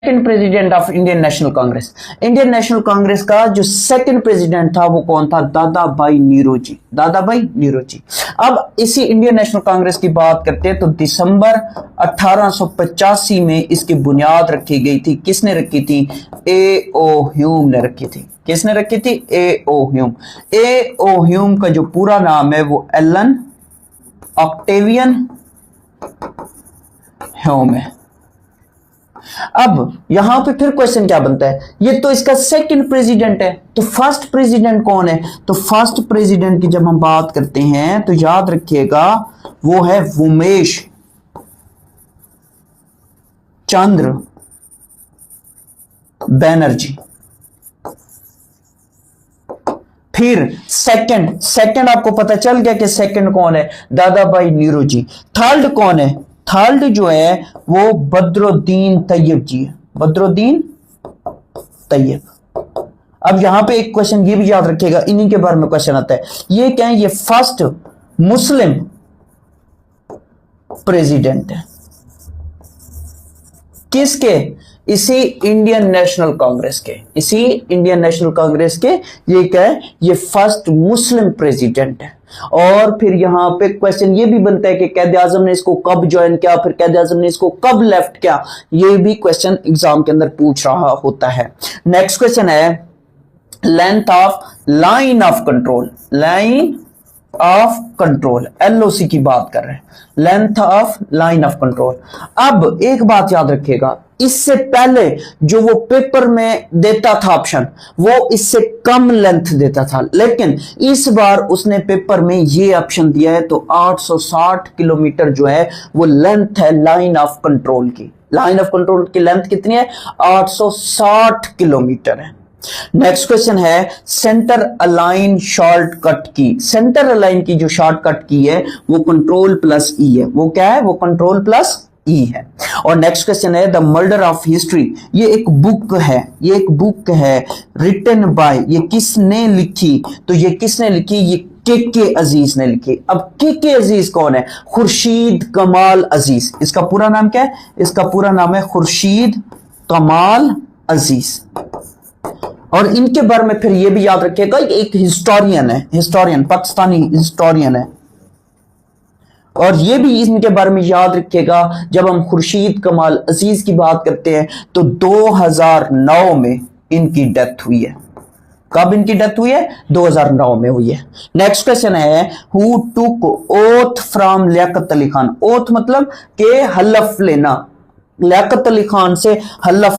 Second president of Indian national Congress. Indian national Congress का जो second president था वो कौन था? दादा भाई नीरोजी। दादा भाई नीरोजी। अब इसी इंडियन नेशनल कांग्रेस की बात करते हैं तो दिसंबर 1885 में इसकी बुनियाद रखी गई थी। किसने रखी थी? ए ओ ह्यूम ने रखी थी। किसने रखी थी? ए ओ ह्यूम। ए ओ ह्यूम का जो पूरा नाम है वो एलन ऑक्टेवियन ह्यूम है। अब यहां पे फिर क्वेश्चन क्या बनता है? ये तो इसका सेकंड प्रेसिडेंट है, तो फर्स्ट प्रेसिडेंट कौन है? तो फर्स्ट प्रेसिडेंट की जब हम बात करते हैं तो याद रखिएगा वो है उमेश चंद्र बनर्जी। फिर सेकंड आपको पता चल गया कि सेकंड कौन है? दादा भाई नीरोजी। थर्ड कौन है? थर्ड जो है वो बदरुद्दीन तैयब जी है। बदरुद्दीन तैयब। अब यहां पे एक क्वेश्चन ये भी याद रखिएगा, इन्हीं के बारे में क्वेश्चन आता है। ये क्या है? ये फर्स्ट मुस्लिम प्रेसिडेंट है। किसके? इसी इंडियन नेशनल कांग्रेस के। इसी इंडियन नेशनल कांग्रेस के ये क्या है? ये फर्स्ट मुस्लिम प्रेसिडेंट है। और फिर यहां पे क्वेश्चन ये भी बनता है कि कैद आजम ने इसको कब ज्वाइन किया, फिर कैद आजम ने इसको कब लेफ्ट किया। ये भी क्वेश्चन एग्जाम के अंदर पूछ रहा होता है। नेक्स्ट क्वेश्चन है length of line of control. Line of control, LOC की बात कर रहे हैं। Length of line of control. अब एक बात याद रखिएगा, इससे पहले जो वो पेपर में देता था ऑप्शन, वो इससे कम लेंथ देता था, लेकिन इस बार उसने पेपर में ये ऑप्शन दिया है तो 860 किलोमीटर जो है वो लेंथ है लाइन ऑफ कंट्रोल की। लाइन ऑफ कंट्रोल की लेंथ कितनी है? 860 किलोमीटर है। नेक्स्ट क्वेश्चन है सेंटर अलाइन शॉर्टकट की। सेंटर अलाइन की जो शॉर्टकट की है वो कंट्रोल प्लस ई है। वो क्या है? वो कंट्रोल प्लस ई है। और नेक्स्ट क्वेश्चन है द मर्डर ऑफ हिस्ट्री। ये एक बुक है, ये एक बुक है रिटन बाय, ये किसने लिखी? तो ये किसने लिखी? ये के अजीज ने लिखी। अब के अजीज कौन है? खुर्शीद कमाल अजीज। इसका पूरा नाम क्या है? इसका पूरा नाम है खुर्शीद कमाल अजीज। और इनके बारे में फिर ये भी याद रखिएगा एक हिस्टोरियन है, हिस्टोरियन, पाकिस्तानी हिस्टोरियन है। और ये भी इनके बारे में याद रखिएगा जब हम खुर्शीद कमाल अजीज की बात करते हैं तो 2009 में इनकी डेथ हुई है। कब इनकी डेथ हुई है? 2009 में हुई है। नेक्स्ट क्वेश्चन है who took oath from Liaquat Ali Khan. Oath मतलब के हलफ लेना। लियाकत अली खान से हलफ